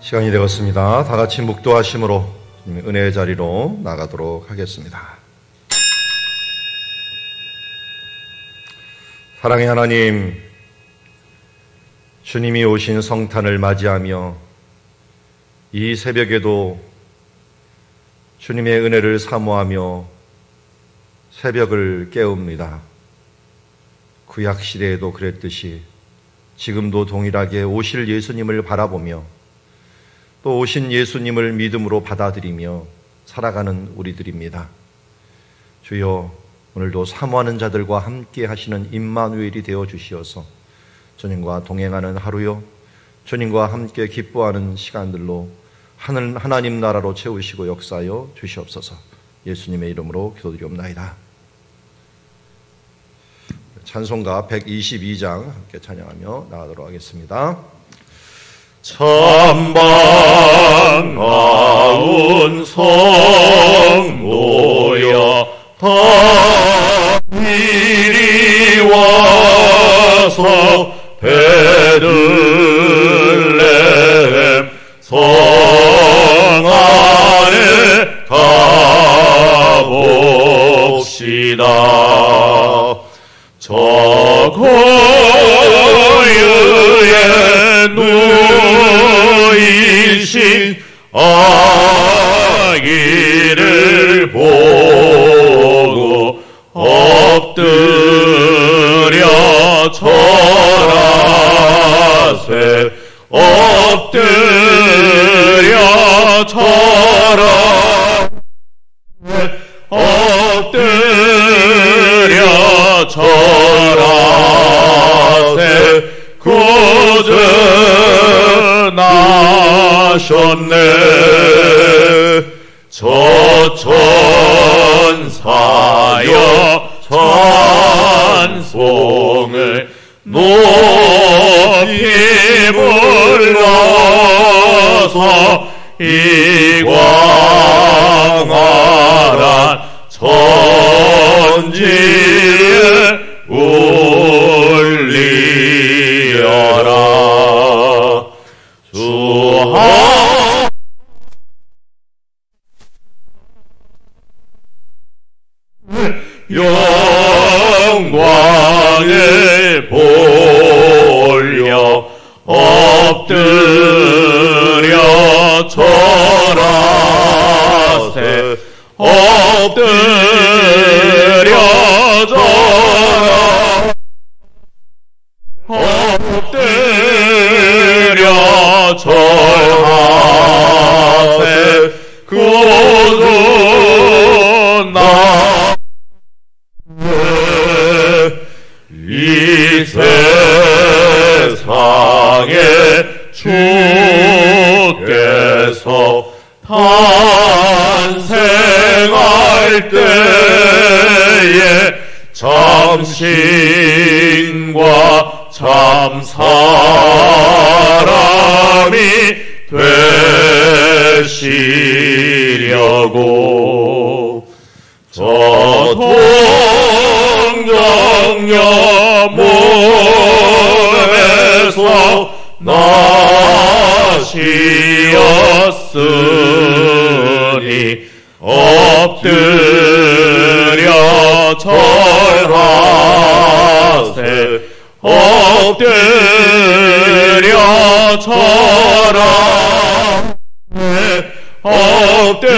시간이 되었습니다. 다 같이 묵도하심으로 은혜의 자리로 나가도록 하겠습니다. 사랑의 하나님, 주님이 오신 성탄을 맞이하며 이 새벽에도 주님의 은혜를 사모하며 새벽을 깨웁니다. 구약 시대에도 그랬듯이 지금도 동일하게 오실 예수님을 바라보며 또 오신 예수님을 믿음으로 받아들이며 살아가는 우리들입니다. 주여, 오늘도 사모하는 자들과 함께 하시는 임마누엘이 되어 주시어서 주님과 동행하는 하루요, 주님과 함께 기뻐하는 시간들로 하나님 나라로 채우시고 역사하여 주시옵소서. 예수님의 이름으로 기도드리옵나이다. 찬송가 122장 함께 찬양하며 나가도록 하겠습니다. 참 반가운 성도여, 다 이리 와서 베들레헴 성 안에 가봅시다. 저 고유에 누이신 아기를 보고 엎드려 절하세, 엎드려 절하세, 엎드려 절하세. 구주 나셨네. 저 천사여 찬송을 높이 불러서 이 광활한 천지에 울리어라. 주 영광을 보려 엎드려 절하세, 엎드려 절하세, 엎드려 절하세. 구주 나 이 세상에 주께서 탄생할 때에 참 신과 참 사람이 되시려고 저 동정녀 몸에서 나시었으니 엎드려 절하세, 엎드려 절하세, 엎드려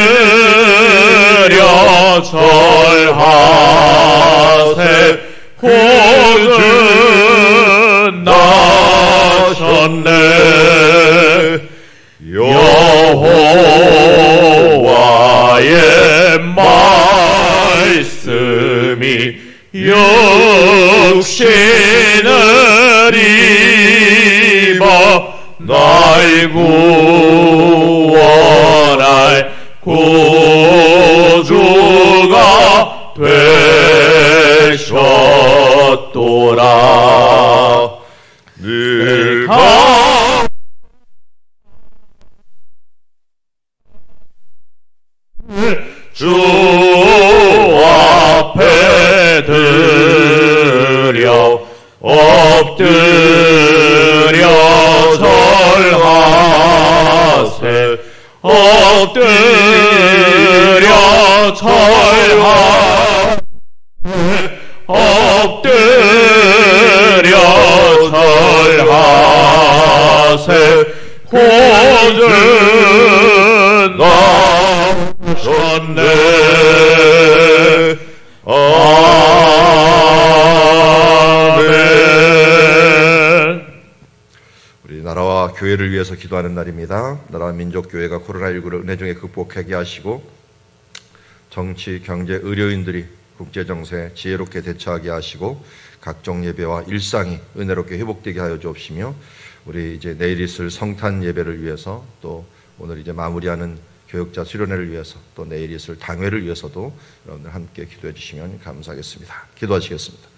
절하세. 구주 나셨네. 여호와의 말씀이 육신을 입어 날 구원할 구주가 되셨도라. 내가 주 앞에 드려 엎드려 절하 우리를 위해서 기도하는 날입니다. 나라와 민족교회가 코로나19를 은혜 중에 극복하게 하시고 정치, 경제, 의료인들이 국제정세 지혜롭게 대처하게 하시고 각종 예배와 일상이 은혜롭게 회복되게 하여 주옵시며 우리 이제 내일 있을 성탄 예배를 위해서 또 오늘 이제 마무리하는 교역자 수련회를 위해서 또 내일 있을 당회를 위해서도 여러분들 함께 기도해 주시면 감사하겠습니다. 기도하시겠습니다.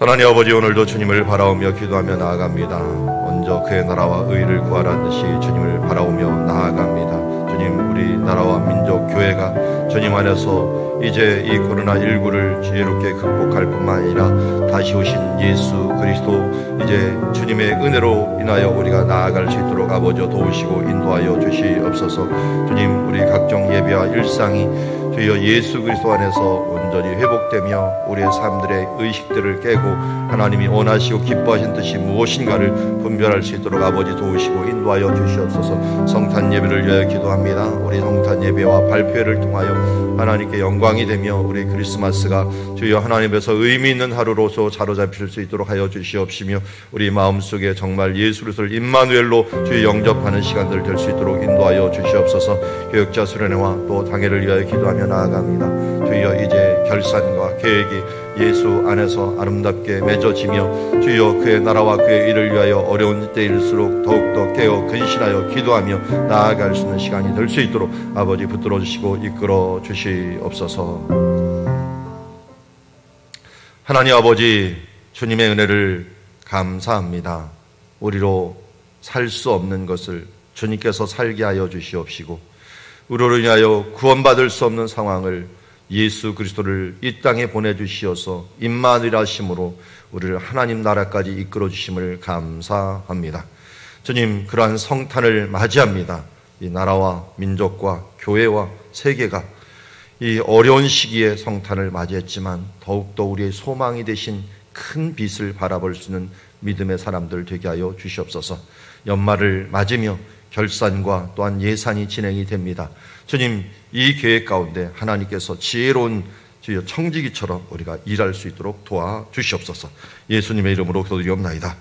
하나님 아버지, 오늘도 주님을 바라오며 기도하며 나아갑니다. 먼저 그의 나라와 의를 구하라는 듯이 주님을 바라오며 나아갑니다. 주님, 우리 나라와 민족 교회가 주님 안에서 이제 이 코로나19를 지혜롭게 극복할 뿐만 아니라 다시 오신 예수 그리스도 이제 주님의 은혜로 인하여 우리가 나아갈 수 있도록 아버지 도우시고 인도하여 주시옵소서. 주님, 우리 각종 예배와 일상이 주여 예수 그리스도 안에서 온전히 회복되며 우리의 삶들의 의식들을 깨고 하나님이 원하시고 기뻐하신 뜻이 무엇인가를 분별할 수 있도록 아버지 도우시고 인도하여 주시옵소서. 성탄 예배를 위하여 기도합니다. 우리 성탄 예배와 발표회를 통하여 하나님께 영광이 되며 우리 크리스마스가 주여 하나님께서 의미 있는 하루로서 사로잡힐 수 있도록 하여 주시옵시며 우리 마음속에 정말 예수 그리스도를 임마누엘로 주여 영접하는 시간들 될 수 있도록 인도하여 주시옵소서. 교역자 수련회와 또 당회를 위하여 기도하며 나아갑니다. 주여 이제 결산과 계획이 예수 안에서 아름답게 맺어지며 주여 그의 나라와 그의 일을 위하여 어려운 때일수록 더욱더 깨어 근신하여 기도하며 나아갈 수 있는 시간이 될 수 있도록 아버지 붙들어 주시고 이끌어 주시옵소서. 하나님 아버지, 주님의 은혜를 감사합니다. 우리로 살 수 없는 것을 주님께서 살게 하여 주시옵시고 우리로 인하여 구원받을 수 없는 상황을 예수 그리스도를 이 땅에 보내주시어서 임마누엘하심으로 우리를 하나님 나라까지 이끌어 주심을 감사합니다. 주님, 그러한 성탄을 맞이합니다. 이 나라와 민족과 교회와 세계가 이 어려운 시기에 성탄을 맞이했지만 더욱더 우리의 소망이 되신 큰 빛을 바라볼 수 있는 믿음의 사람들 되게 하여 주시옵소서. 연말을 맞으며 결산과 또한 예산이 진행이 됩니다. 주님, 이 계획 가운데 하나님께서 지혜로운 주여 청지기처럼 우리가 일할 수 있도록 도와주시옵소서. 예수님의 이름으로 기도드리옵나이다.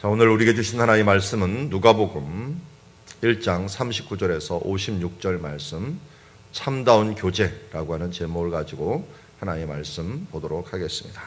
자, 오늘 우리에게 주신 하나님의 말씀은 누가복음 1장 39절에서 56절 말씀, 참다운 교제라고 하는 제목을 가지고 하나님의 말씀 보도록 하겠습니다.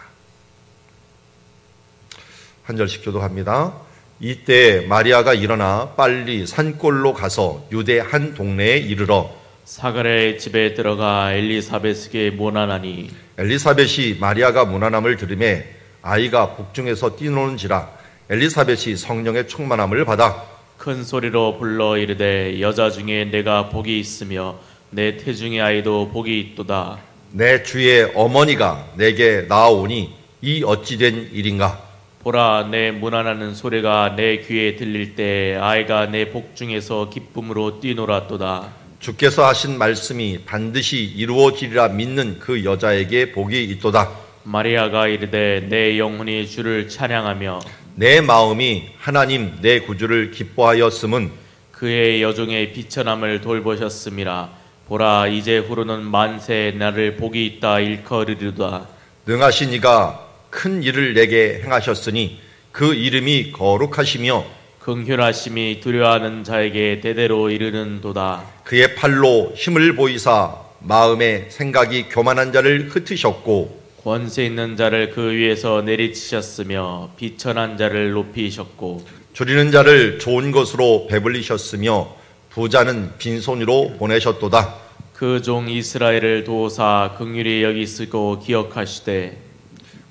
한 절씩 교독합니다. 이때 마리아가 일어나 빨리 산골로 가서 유대 한 동네에 이르러 사가랴의 집에 들어가 엘리사벳에게 문안하니 엘리사벳이 마리아가 문안함을 들으매 아이가 복중에서 뛰노는지라 엘리사벳이 성령의 충만함을 받아 큰 소리로 불러 이르되 여자 중에 내가 복이 있으며 내 태중의 아이도 복이 있도다. 내 주의 어머니가 내게 나아오니 이 어찌된 일인가? 보라, 내 문안하는 소리가 내 귀에 들릴 때 아이가 내 복중에서 기쁨으로 뛰놀았도다. 주께서 하신 말씀이 반드시 이루어지리라 믿는 그 여자에게 복이 있도다. 마리아가 이르되 내 영혼이 주를 찬양하며 내 마음이 하나님 내 구주를 기뻐하였음은 그의 여종의 비천함을 돌보셨음이라. 보라, 이제 후로는 만세 나를 복이 있다 일컬으리로다. 능하신 이가 큰 일을 내게 행하셨으니 그 이름이 거룩하시며 긍휼하심이 두려워하는 자에게 대대로 이르는도다. 그의 팔로 힘을 보이사 마음의 생각이 교만한 자를 흩으셨고 권세 있는 자를 그 위에서 내리치셨으며 비천한 자를 높이셨고 줄이는 자를 좋은 것으로 배불리셨으며 부자는 빈손으로 보내셨도다. 그 종 이스라엘을 도우사 긍휼히 여기시고 기억하시되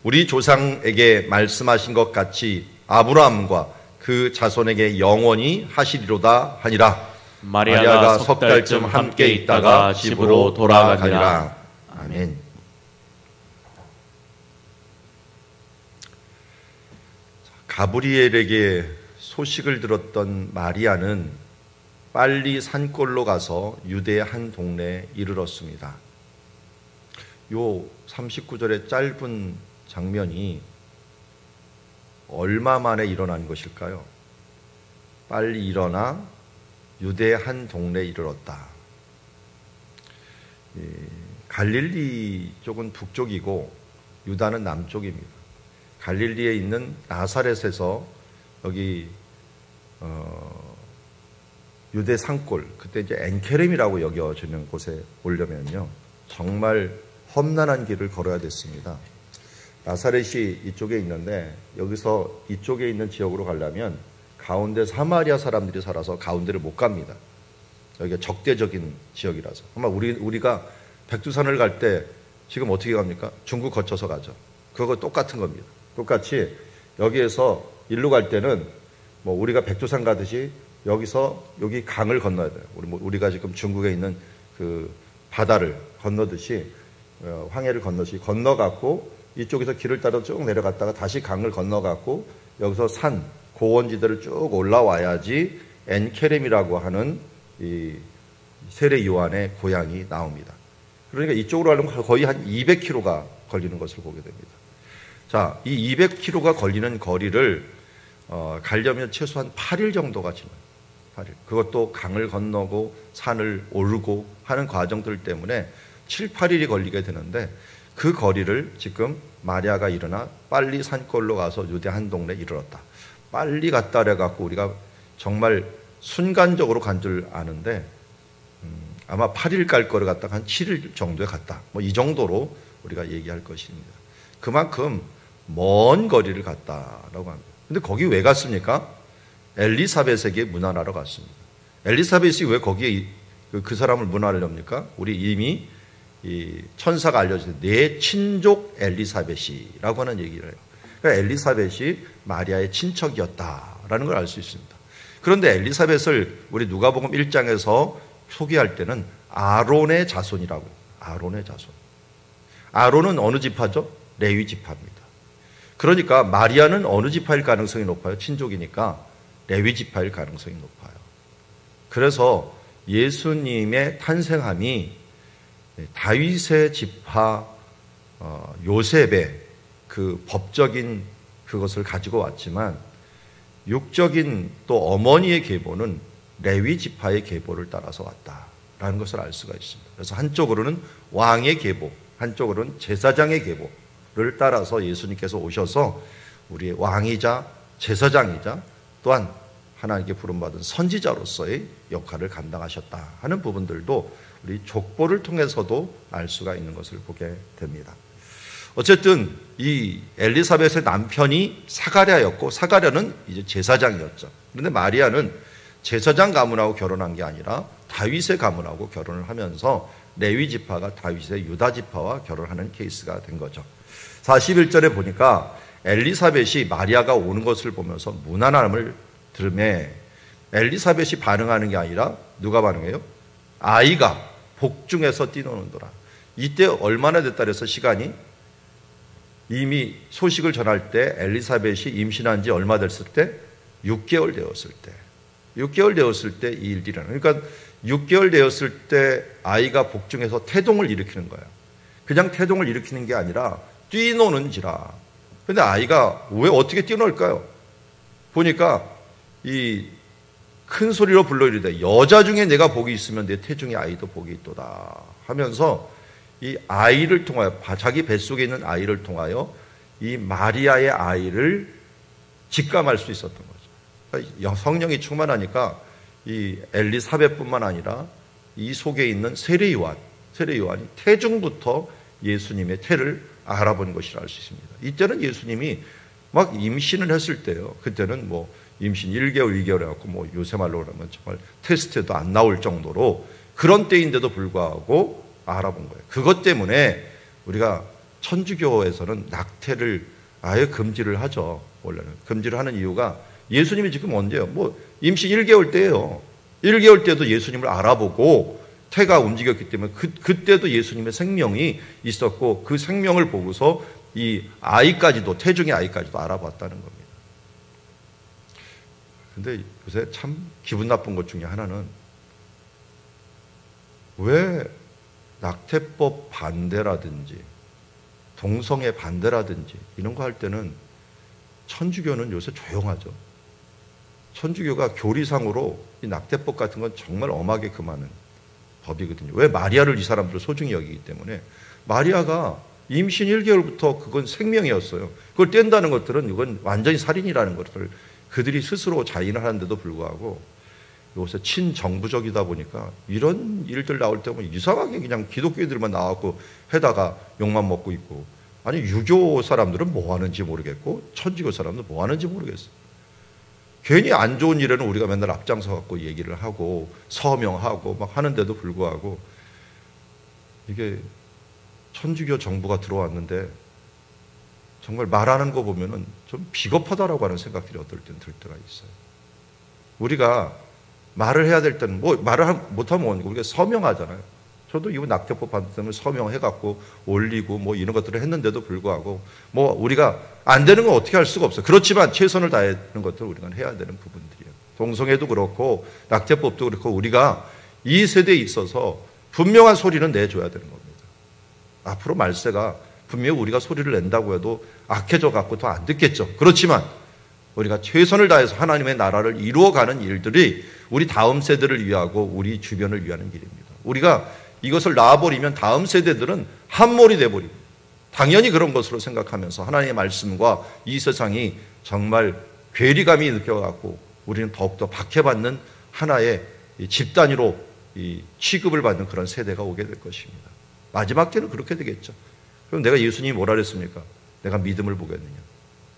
우리 조상에게 말씀하신 것 같이 아브라함과 그 자손에게 영원히 하시리로다 하니라. 마리아가 석 달쯤 함께 있다가 집으로 돌아가니라. 아멘. 가브리엘에게 소식을 들었던 마리아는 빨리 산골로 가서 유대의 한 동네에 이르렀습니다. 요 39절의 짧은 장면이 얼마 만에 일어난 것일까요? 빨리 일어나 유대의 한 동네에 이르렀다. 갈릴리 쪽은 북쪽이고 유다는 남쪽입니다. 갈릴리에 있는 나사렛에서 여기 유대 산골, 그때 이제 엔케렘이라고 여겨지는 곳에 오려면요, 정말 험난한 길을 걸어야 됐습니다. 나사렛이 이쪽에 있는데, 여기서 이쪽에 있는 지역으로 가려면 가운데 사마리아 사람들이 살아서 가운데를 못 갑니다. 여기가 적대적인 지역이라서. 아마 우리가 백두산을 갈 때 지금 어떻게 갑니까? 중국 거쳐서 가죠. 그거 똑같은 겁니다. 똑같이 여기에서 일로 갈 때는 뭐 우리가 백두산 가듯이 여기서 여기 강을 건너야 돼요. 우리가 지금 중국에 있는 그 바다를 건너듯이, 황해를 건너듯이 건너갖고 이쪽에서 길을 따라 쭉 내려갔다가 다시 강을 건너갖고 여기서 산 고원지대를 쭉 올라와야지 엔케렘이라고 하는 이 세례 요한의 고향이 나옵니다. 그러니까 이쪽으로 가려면 거의 한 200km가 걸리는 것을 보게 됩니다. 자, 이 200km가 걸리는 거리를 가려면 최소한 8일 정도가 지나요. 8일. 그것도 강을 건너고 산을 오르고 하는 과정들 때문에 7, 8일이 걸리게 되는데, 그 거리를 지금 마리아가 일어나 빨리 산골로 가서 유대 한 동네에 이르렀다. 빨리 갔다 그래갖고 우리가 정말 순간적으로 간 줄 아는데, 아마 8일 갈 거를 갖다가 한 7일 정도에 갔다. 뭐 이 정도로 우리가 얘기할 것입니다. 그만큼 먼 거리를 갔다라고 합니다. 근데 거기 왜 갔습니까? 엘리사벳에게 문안하러 갔습니다. 엘리사벳이 왜 거기에 그 사람을 문안하렵니까? 우리 이미 이 천사가 알려주세요. 내 친족 엘리사벳이라고 하는 얘기를 해요. 그러니까 엘리사벳이 마리아의 친척이었다라는 걸 알 수 있습니다. 그런데 엘리사벳을 우리 누가복음 1장에서 소개할 때는 아론의 자손이라고. 아론의 자손. 아론은 어느 지파죠? 레위 지파입니다. 그러니까 마리아는 어느 지파일 가능성이 높아요? 친족이니까 레위 지파일 가능성이 높아요. 그래서 예수님의 탄생함이 다윗의 지파 요셉의 그 법적인 그것을 가지고 왔지만, 육적인 또 어머니의 계보는 레위 지파의 계보를 따라서 왔다라는 것을 알 수가 있습니다. 그래서 한쪽으로는 왕의 계보, 한쪽으로는 제사장의 계보를 따라서 예수님께서 오셔서 우리의 왕이자 제사장이자 또한 하나님께 부름받은 선지자로서의 역할을 감당하셨다 하는 부분들도 우리 족보를 통해서도 알 수가 있는 것을 보게 됩니다. 어쨌든 이 엘리사벳의 남편이 사가랴였고, 사가랴는 이제 제사장이었죠. 그런데 마리아는 제사장 가문하고 결혼한 게 아니라 다윗의 가문하고 결혼을 하면서 레위 지파가 다윗의 유다 지파와 결혼하는 케이스가 된 거죠. 41절에 보니까 엘리사벳이 마리아가 오는 것을 보면서 문안함을 들음에, 엘리사벳이 반응하는 게 아니라 누가 반응해요? 아이가 복중에서 뛰노는도라. 이때 얼마나 됐다 그래서 시간이? 이미 소식을 전할 때 엘리사벳이 임신한 지 얼마 됐을 때? 6개월 되었을 때. 6개월 되었을 때 이 일이라는. 그러니까 6개월 되었을 때 아이가 복중에서 태동을 일으키는 거예요. 그냥 태동을 일으키는 게 아니라 뛰노는지라. 근데 아이가 왜 어떻게 뛰놀까요? 보니까 이 큰 소리로 불러 이르되 여자 중에 내가 복이 있으면 내 태중의 아이도 복이 있도다 하면서 이 아이를 통하여, 자기 뱃속에 있는 아이를 통하여 이 마리아의 아이를 직감할 수 있었던 거죠. 그러니까 성령이 충만하니까 이 엘리사벳뿐만 아니라 이 속에 있는 세례 요한이 태중부터 예수님의 태를 알아본 것이라 할 수 있습니다. 이때는 예수님이 막 임신을 했을 때요. 그때는 뭐 임신 1개월, 2개월 해갖고 뭐 요새 말로 그러면 정말 테스트도 안 나올 정도로 그런 때인데도 불구하고 알아본 거예요. 그것 때문에 우리가 천주교에서는 낙태를 아예 금지를 하죠. 원래는 금지를 하는 이유가 예수님이 지금 언제요? 뭐 임신 1개월 때예요. 1개월 때도 예수님을 알아보고 태가 움직였기 때문에 그때도 예수님의 생명이 있었고, 그 생명을 보고서 이 아이까지도, 태중의 아이까지도 알아봤다는 겁니다. 근데 요새 참 기분 나쁜 것 중에 하나는, 왜 낙태법 반대라든지 동성애 반대라든지 이런 거 할 때는 천주교는 요새 조용하죠. 천주교가 교리상으로 이 낙태법 같은 건 정말 엄하게 금하는 법이거든요. 왜? 마리아를 이 사람들은 소중히 여기기 때문에. 마리아가 임신 1개월부터 그건 생명이었어요. 그걸 뗀다는 것들은 이건 완전히 살인이라는 것을 그들이 스스로 자인을 하는데도 불구하고 요새 친정부적이다 보니까 이런 일들 나올 때 보면 이상하게 그냥 기독교인들만 나왔고 해다가 욕만 먹고 있고, 아니 유교 사람들은 뭐 하는지 모르겠고 천주교 사람들은 뭐 하는지 모르겠어요. 괜히 안 좋은 일에는 우리가 맨날 앞장서 갖고 얘기를 하고 서명하고 막 하는데도 불구하고 이게 천주교 정부가 들어왔는데 정말 말하는 거 보면은 좀 비겁하다라고 하는 생각들이 어떨 때는 들 때가 있어요. 우리가 말을 해야 될 때는 뭐 말을 못하면 우리가 서명하잖아요. 저도 이번 낙태법 반대 때문에 서명해갖고 올리고 뭐 이런 것들을 했는데도 불구하고 뭐 우리가 안 되는 건 어떻게 할 수가 없어요. 그렇지만 최선을 다하는 것들을 우리가 해야 되는 부분들이에요. 동성애도 그렇고 낙태법도 그렇고 우리가 이 세대에 있어서 분명한 소리는 내줘야 되는 겁니다. 앞으로 말세가 분명히 우리가 소리를 낸다고 해도 악해져 갖고 더 안 듣겠죠. 그렇지만 우리가 최선을 다해서 하나님의 나라를 이루어가는 일들이 우리 다음 세대를 위하고 우리 주변을 위하는 일입니다. 우리가 이것을 놔버리면 다음 세대들은 함몰이 돼버립니다. 당연히 그런 것으로 생각하면서 하나님의 말씀과 이 세상이 정말 괴리감이 느껴갖고 우리는 더욱더 박해받는 하나의 집단위로 취급을 받는 그런 세대가 오게 될 것입니다. 마지막 때는 그렇게 되겠죠. 그럼 내가 예수님이 뭐라 그랬습니까? 내가 믿음을 보겠느냐?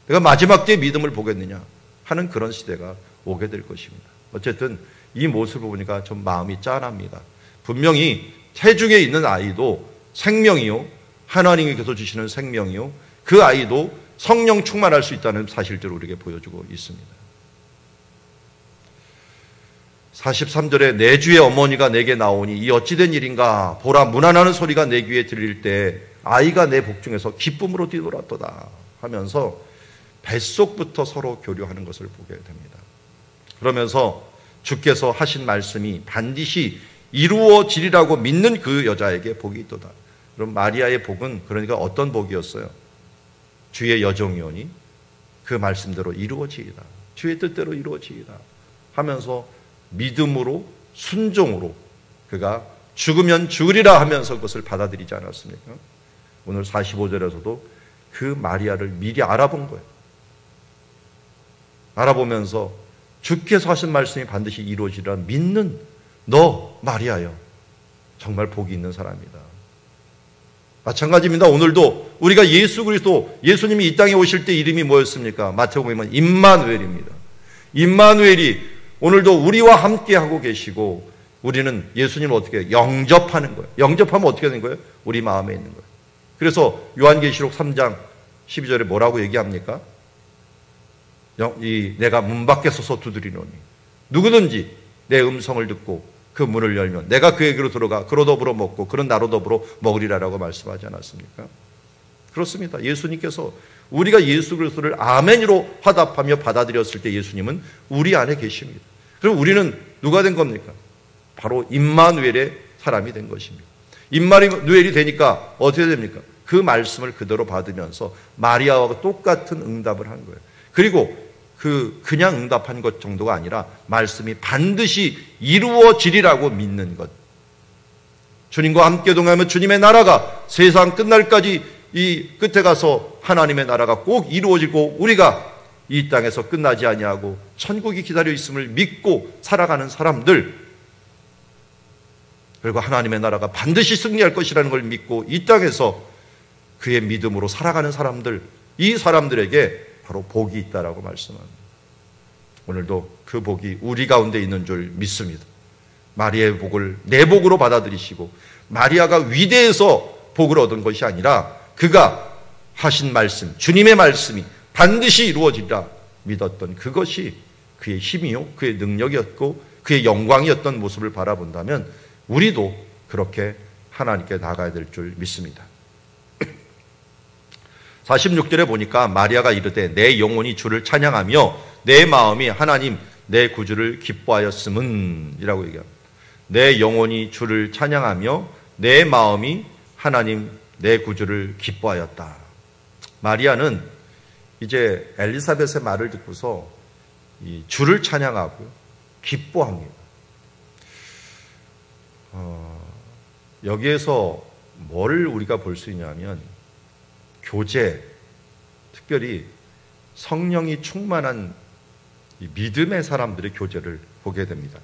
내가 마지막 때에 믿음을 보겠느냐? 하는 그런 시대가 오게 될 것입니다. 어쨌든 이 모습을 보니까 좀 마음이 짠합니다. 분명히 태중에 있는 아이도 생명이요, 하나님께서 주시는 생명이요, 그 아이도 성령 충만할 수 있다는 사실들을 우리에게 보여주고 있습니다. 43절에 내 주의 어머니가 내게 나오니 이 어찌된 일인가, 보라 문안하는 소리가 내 귀에 들릴 때 아이가 내 복중에서 기쁨으로 뛰놀았도다 하면서 뱃속부터 서로 교류하는 것을 보게 됩니다. 그러면서 주께서 하신 말씀이 반드시 이루어지리라고 믿는 그 여자에게 복이 있도다. 그럼 마리아의 복은 그러니까 어떤 복이었어요? 주의 여종이오니 그 말씀대로 이루어지리라, 주의 뜻대로 이루어지리라 하면서 믿음으로 순종으로 그가 죽으면 죽으리라 하면서 그것을 받아들이지 않았습니까? 오늘 45절에서도 그 마리아를 미리 알아본 거예요. 알아보면서 주께서 하신 말씀이 반드시 이루어지리라 믿는 너 마리아여, 정말 복이 있는 사람이다. 마찬가지입니다. 오늘도 우리가 예수 그리스도, 예수님이 이 땅에 오실 때 이름이 뭐였습니까? 마태복음에 임마누엘입니다. 임마누엘이 오늘도 우리와 함께 하고 계시고, 우리는 예수님을 어떻게 영접하는 거예요. 영접하면 어떻게 되는 거예요? 우리 마음에 있는 거예요. 그래서 요한계시록 3장 12절에 뭐라고 얘기합니까? 내가 문 밖에 서서 두드리노니 누구든지 내 음성을 듣고 그 문을 열면 내가 그에게로 들어가 그로 더불어 먹고 그는 나로 더불어 먹으리라라고 말씀하지 않았습니까? 그렇습니다. 예수님께서 우리가 예수 그리스도를 아멘으로 화답하며 받아들였을 때 예수님은 우리 안에 계십니다. 그럼 우리는 누가 된 겁니까? 바로 임마누엘의 사람이 된 것입니다. 임마누엘이 되니까 어떻게 됩니까? 그 말씀을 그대로 받으면서 마리아와 똑같은 응답을 한 거예요. 그리고 그냥 응답한 것 정도가 아니라 말씀이 반드시 이루어지리라고 믿는 것. 주님과 함께 동행하며 주님의 나라가 세상 끝날까지 이 끝에 가서 하나님의 나라가 꼭 이루어지고 우리가 이 땅에서 끝나지 아니하고 천국이 기다려 있음을 믿고 살아가는 사람들, 그리고 하나님의 나라가 반드시 승리할 것이라는 걸 믿고 이 땅에서 그의 믿음으로 살아가는 사람들, 이 사람들에게 바로 복이 있다라고 말씀합니다. 오늘도 그 복이 우리 가운데 있는 줄 믿습니다. 마리아의 복을 내 복으로 받아들이시고, 마리아가 위대해서 복을 얻은 것이 아니라 그가 하신 말씀, 주님의 말씀이 반드시 이루어지리라 믿었던 그것이 그의 힘이요, 그의 능력이었고 그의 영광이었던 모습을 바라본다면 우리도 그렇게 하나님께 나가야 될 줄 믿습니다. 46절에 보니까 마리아가 이르되 내 영혼이 주를 찬양하며 내 마음이 하나님 내 구주를 기뻐하였음은 이라고 얘기합니다. 내 영혼이 주를 찬양하며 내 마음이 하나님 내 구주를 기뻐하였다. 마리아는 이제 엘리사벳의 말을 듣고서 이 주를 찬양하고 기뻐합니다. 여기에서 뭘 우리가 볼 수 있냐면 교제, 특별히 성령이 충만한 이 믿음의 사람들의 교제를 보게 됩니다.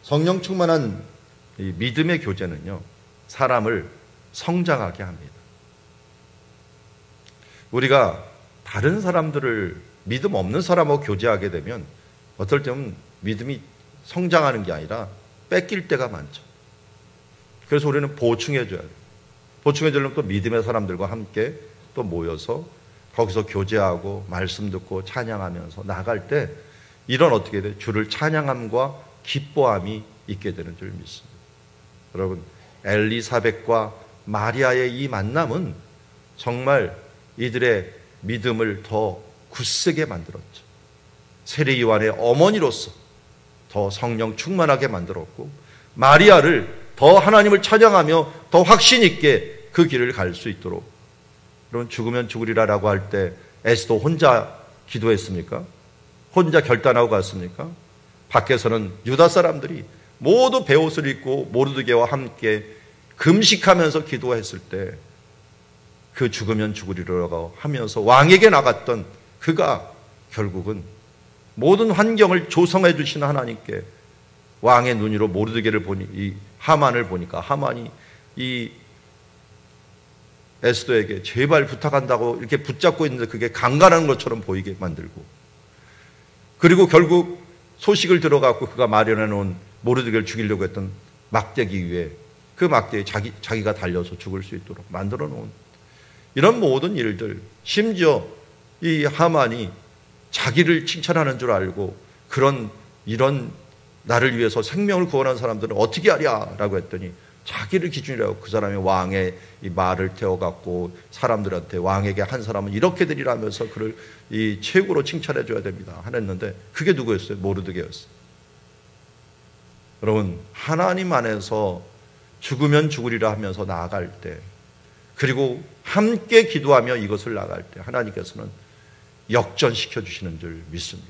성령 충만한 이 믿음의 교제는요, 사람을 성장하게 합니다. 우리가 다른 사람들을, 믿음 없는 사람하고 교제하게 되면 어떨 때는 믿음이 성장하는 게 아니라 뺏길 때가 많죠. 그래서 우리는 보충해줘야 돼요. 보충해주려면 또 믿음의 사람들과 함께 또 모여서 거기서 교제하고 말씀 듣고 찬양하면서 나갈 때 이런 어떻게 돼요? 주를 찬양함과 기뻐함이 있게 되는 줄 믿습니다. 여러분, 엘리사벳과 마리아의 이 만남은 정말 이들의 믿음을 더 굳세게 만들었죠. 세례 요한의 어머니로서 더 성령 충만하게 만들었고, 마리아를 더 하나님을 찬양하며 더 확신 있게 그 길을 갈 수 있도록. 여러분, 죽으면 죽으리라라고 할 때 에스더 혼자 기도했습니까? 혼자 결단하고 갔습니까? 밖에서는 유다 사람들이 모두 베옷을 입고 모르드게와 함께 금식하면서 기도했을 때 그 죽으면 죽으리라고 하면서 왕에게 나갔던 그가 결국은 모든 환경을 조성해 주시는 하나님께 왕의 눈으로 모르드게를 보니, 이 하만을 보니까 하만이 이 에스더에게 제발 부탁한다고 이렇게 붙잡고 있는데 그게 강간하는 것처럼 보이게 만들고, 그리고 결국 소식을 들어갖고 그가 마련해 놓은 모르드게를 죽이려고 했던 막대기 위에 그 막대기에 자기가 달려서 죽을 수 있도록 만들어 놓은 이런 모든 일들, 심지어 이 하만이 자기를 칭찬하는 줄 알고 이런 나를 위해서 생명을 구원한 사람들은 어떻게 하랴라고 했더니 자기를 기준이라고 그 사람이 왕의 이 말을 태워갖고 사람들한테 왕에게 한 사람은 이렇게 되리라면서 그를 이 최고로 칭찬해 줘야 됩니다 하랬는데 그게 누구였어요? 모르드게였어요. 여러분, 하나님 안에서 죽으면 죽으리라 하면서 나아갈 때, 그리고 함께 기도하며 이것을 나갈 때 하나님께서는 역전시켜 주시는 줄 믿습니다.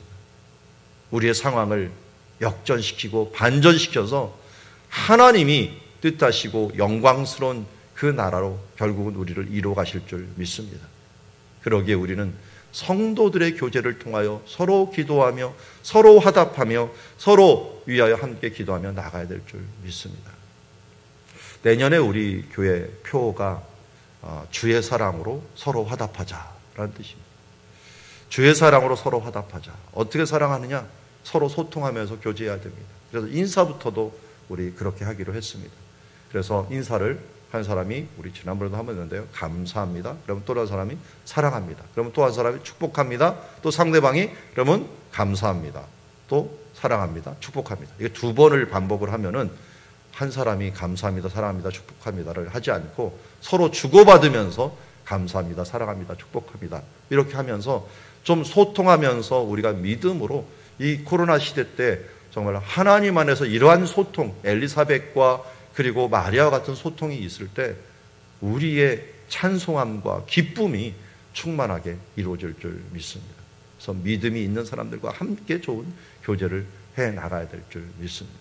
우리의 상황을 역전시키고 반전시켜서 하나님이 뜻하시고 영광스러운 그 나라로 결국은 우리를 이루어 가실 줄 믿습니다. 그러기에 우리는 성도들의 교제를 통하여 서로 기도하며 서로 화답하며 서로 위하여 함께 기도하며 나가야 될 줄 믿습니다. 내년에 우리 교회 표가 주의 사랑으로 서로 화답하자라는 뜻입니다. 주의 사랑으로 서로 화답하자. 어떻게 사랑하느냐? 서로 소통하면서 교제해야 됩니다. 그래서 인사부터도 우리 그렇게 하기로 했습니다. 그래서 인사를 한 사람이, 우리 지난번에도 한번 했는데요, 감사합니다. 그러면 또 다른 사람이 사랑합니다. 그러면 또 한 사람이 축복합니다. 또 상대방이 그러면 감사합니다. 또 사랑합니다. 축복합니다. 이게 두 번을 반복을 하면은 한 사람이 감사합니다, 사랑합니다, 축복합니다를 하지 않고 서로 주고받으면서 감사합니다, 사랑합니다, 축복합니다 이렇게 하면서 좀 소통하면서 우리가 믿음으로 이 코로나 시대 때 정말 하나님 안에서 이러한 소통, 엘리사벳과 그리고 마리아와 같은 소통이 있을 때 우리의 찬송함과 기쁨이 충만하게 이루어질 줄 믿습니다. 그래서 믿음이 있는 사람들과 함께 좋은 교제를 해 나가야 될 줄 믿습니다.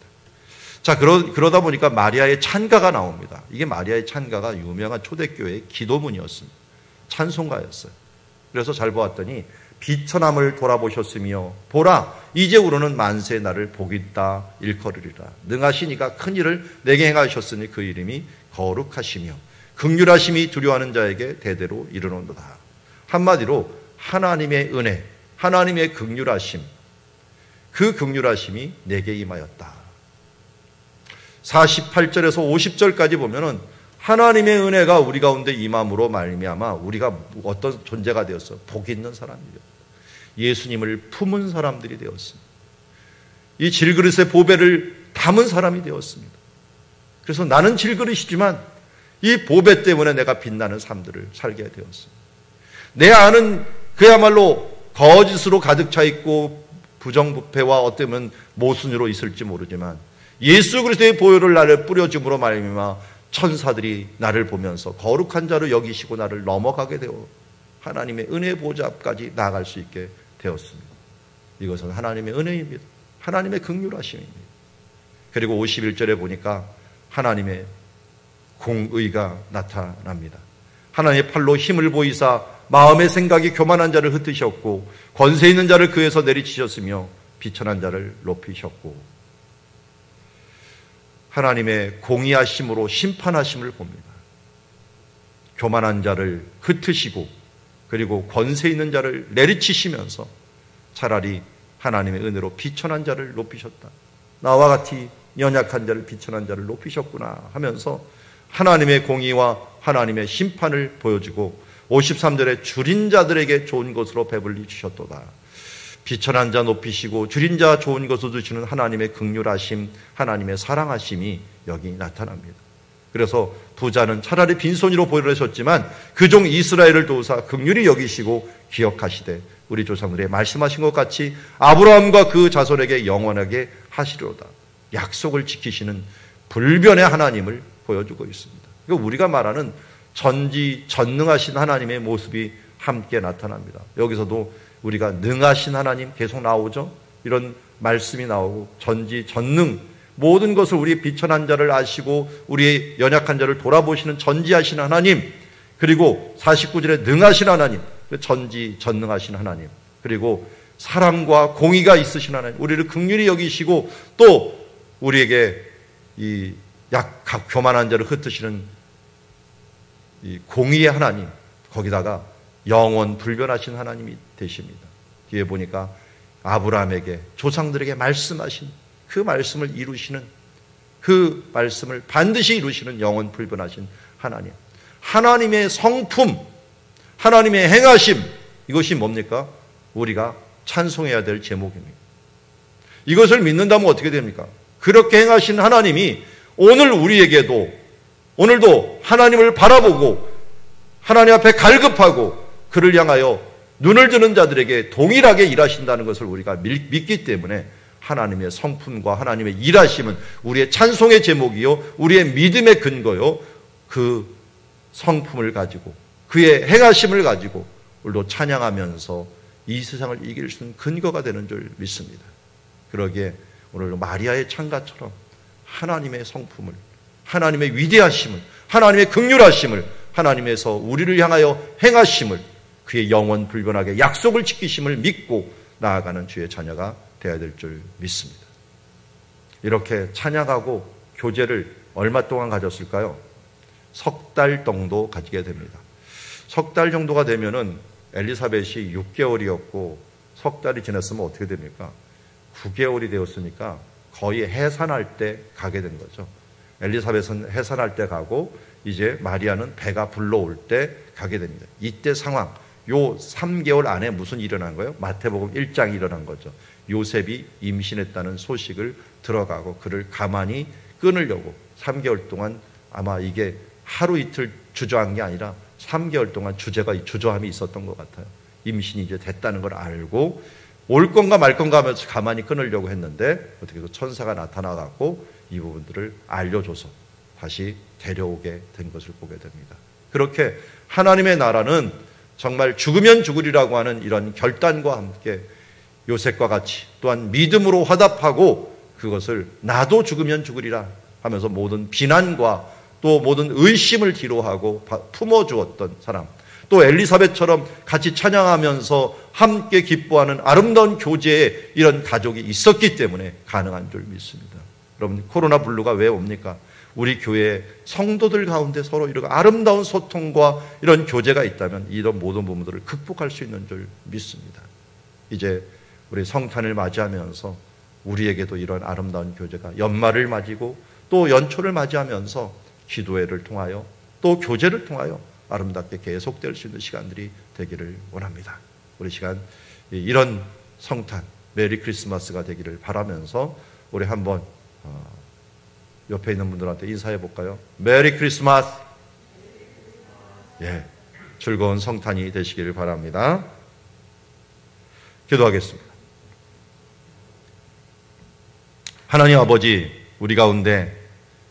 자, 그러다 보니까 마리아의 찬가가 나옵니다. 이게 마리아의 찬가가 유명한 초대교회의 기도문이었습니다. 찬송가였어요. 그래서 잘 보았더니 비천함을 돌아보셨으며 보라 이제후로는 만세의 날을 복있다 일컬으리라. 능하신 이가 큰 일을 내게 행하셨으니 그 이름이 거룩하시며 긍휼하심이 두려워하는 자에게 대대로 이르노도다. 한마디로 하나님의 은혜, 하나님의 긍휼하심, 그 긍휼하심이 내게 임하였다. 48절에서 50절까지 보면은 하나님의 은혜가 우리 가운데 임함으로 말미암아 우리가 어떤 존재가 되었어? 복 있는 사람이요, 예수님을 품은 사람들이 되었습니다. 이 질그릇의 보배를 담은 사람이 되었습니다. 그래서 나는 질그릇이지만 이 보배 때문에 내가 빛나는 삶들을 살게 되었습니다. 내 안은 그야말로 거짓으로 가득 차 있고 부정부패와 어쩌면 모순으로 있을지 모르지만 예수 그리스도의 보혈을 나를 뿌려줌으로 말미암아 천사들이 나를 보면서 거룩한 자로 여기시고 나를 넘어가게 되어 하나님의 은혜 보좌 앞까지 나아갈 수 있게 되었습니다. 이것은 하나님의 은혜입니다. 하나님의 긍휼하심입니다. 그리고 51절에 보니까 하나님의 공의가 나타납니다. 하나님의 팔로 힘을 보이사 마음의 생각이 교만한 자를 흩으셨고 권세 있는 자를 그에서 내리치셨으며 비천한 자를 높이셨고, 하나님의 공의하심으로 심판하심을 봅니다. 교만한 자를 흩으시고 그리고 권세 있는 자를 내리치시면서 차라리 하나님의 은혜로 비천한 자를 높이셨다. 나와 같이 연약한 자를 비천한 자를 높이셨구나 하면서 하나님의 공의와 하나님의 심판을 보여주고 53절에 줄인 자들에게 좋은 것으로 배불리 주셨도다. 비천한 자 높이시고 줄인 자 좋은 것을 주시는 하나님의 긍휼하심, 하나님의 사랑하심이 여기 나타납니다. 그래서 부자는 차라리 빈손으로 보이셨지만 그 종 이스라엘을 도우사 긍휼히 여기시고 기억하시되 우리 조상들의 말씀하신 것 같이 아브라함과 그 자손에게 영원하게 하시리로다. 약속을 지키시는 불변의 하나님을 보여주고 있습니다. 그러니까 우리가 말하는 전지전능하신 하나님의 모습이 함께 나타납니다. 여기서도 우리가 능하신 하나님 계속 나오죠. 이런 말씀이 나오고 전지전능, 모든 것을 우리의 비천한 자를 아시고 우리의 연약한 자를 돌아보시는 전지하신 하나님, 그리고 49절에 능하신 하나님, 전지전능하신 하나님, 그리고 사랑과 공의가 있으신 하나님, 우리를 긍휼히 여기시고 또 우리에게 이 교만한 자를 흩으시는 이 공의의 하나님, 거기다가 영원 불변하신 하나님이 되십니다. 뒤에 보니까 아브라함에게 조상들에게 말씀하신 그 말씀을 이루시는, 그 말씀을 반드시 이루시는 영원 불변하신 하나님, 하나님의 성품, 하나님의 행하심, 이것이 뭡니까? 우리가 찬송해야 될 제목입니다. 이것을 믿는다면 어떻게 됩니까? 그렇게 행하신 하나님이 오늘 우리에게도, 오늘도 하나님을 바라보고 하나님 앞에 갈급하고 그를 향하여 눈을 드는 자들에게 동일하게 일하신다는 것을 우리가 믿기 때문에 하나님의 성품과 하나님의 일하심은 우리의 찬송의 제목이요, 우리의 믿음의 근거요, 그 성품을 가지고 그의 행하심을 가지고 오늘도 찬양하면서 이 세상을 이길 수 있는 근거가 되는 줄 믿습니다. 그러기에 오늘도 마리아의 창가처럼 하나님의 성품을, 하나님의 위대하심을, 하나님의 긍휼하심을, 하나님에서 우리를 향하여 행하심을, 그의 영원 불변하게 약속을 지키심을 믿고 나아가는 주의 자녀가 되어야 될 줄 믿습니다. 이렇게 찬양하고 교제를 얼마 동안 가졌을까요? 석 달 정도 가지게 됩니다. 석 달 정도가 되면은 엘리사벳이 6개월이었고 석 달이 지났으면 어떻게 됩니까? 9개월이 되었으니까 거의 해산할 때 가게 된 거죠. 엘리사벳은 해산할 때 가고 이제 마리아는 배가 불러올 때 가게 됩니다. 이때 상황, 요 3개월 안에 무슨 일이 일어난 거예요? 마태복음 1장이 일어난 거죠. 요셉이 임신했다는 소식을 들어가고 그를 가만히 끊으려고 3개월 동안, 아마 이게 하루 이틀 주저한 게 아니라 3개월 동안 주저함이 있었던 것 같아요. 임신이 이제 됐다는 걸 알고 올 건가 말 건가 하면서 가만히 끊으려고 했는데 어떻게 해서 천사가 나타나갖고 이 부분들을 알려줘서 다시 데려오게 된 것을 보게 됩니다. 그렇게 하나님의 나라는 정말 죽으면 죽으리라고 하는 이런 결단과 함께 요셉과 같이 또한 믿음으로 화답하고 그것을 나도 죽으면 죽으리라 하면서 모든 비난과 또 모든 의심을 뒤로하고 품어주었던 사람, 또 엘리사벳처럼 같이 찬양하면서 함께 기뻐하는 아름다운 교제에 이런 가족이 있었기 때문에 가능한 줄 믿습니다. 여러분, 코로나 블루가 왜 옵니까? 우리 교회 성도들 가운데 서로 이런 아름다운 소통과 이런 교제가 있다면 이런 모든 부분들을 극복할 수 있는 줄 믿습니다. 이제 우리 성탄을 맞이하면서 우리에게도 이런 아름다운 교제가 연말을 맞이고 또 연초를 맞이하면서 기도회를 통하여 또 교제를 통하여 아름답게 계속될 수 있는 시간들이 되기를 원합니다. 우리 시간 이런 성탄, 메리 크리스마스가 되기를 바라면서 우리 한번 옆에 있는 분들한테 인사해 볼까요? 메리 크리스마스! 예, 즐거운 성탄이 되시기를 바랍니다. 기도하겠습니다. 하나님 아버지, 우리 가운데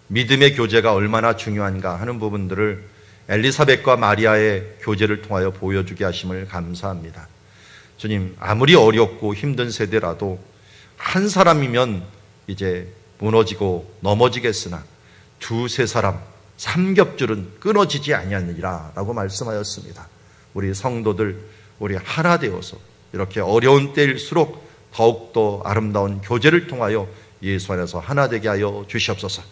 믿음의 교제가 얼마나 중요한가 하는 부분들을 엘리사벳과 마리아의 교제를 통하여 보여주게 하심을 감사합니다. 주님, 아무리 어렵고 힘든 세대라도 한 사람이면 이제 무너지고 넘어지겠으나 두세 사람, 삼겹줄은 끊어지지 아니하느니라 라고 말씀하였습니다. 우리 성도들, 우리 하나 되어서 이렇게 어려운 때일수록 더욱더 아름다운 교제를 통하여 예수 안에서 하나 되게 하여 주시옵소서.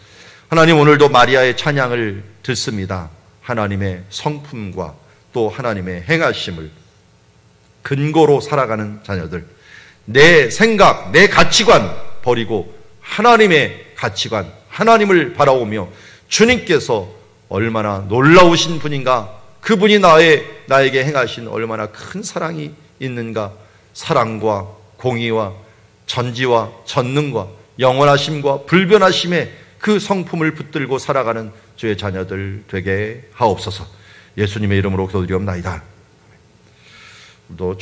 하나님, 오늘도 마리아의 찬양을 듣습니다. 하나님의 성품과 또 하나님의 행하심을 근거로 살아가는 자녀들, 내 생각, 내 가치관 버리고 하나님의 가치관, 하나님을 바라오며 주님께서 얼마나 놀라우신 분인가, 그분이 나에게 행하신 얼마나 큰 사랑이 있는가, 사랑과 공의와 전지와 전능과 영원하심과 불변하심의 그 성품을 붙들고 살아가는 주의 자녀들 되게 하옵소서. 예수님의 이름으로 기도드리옵나이다. 또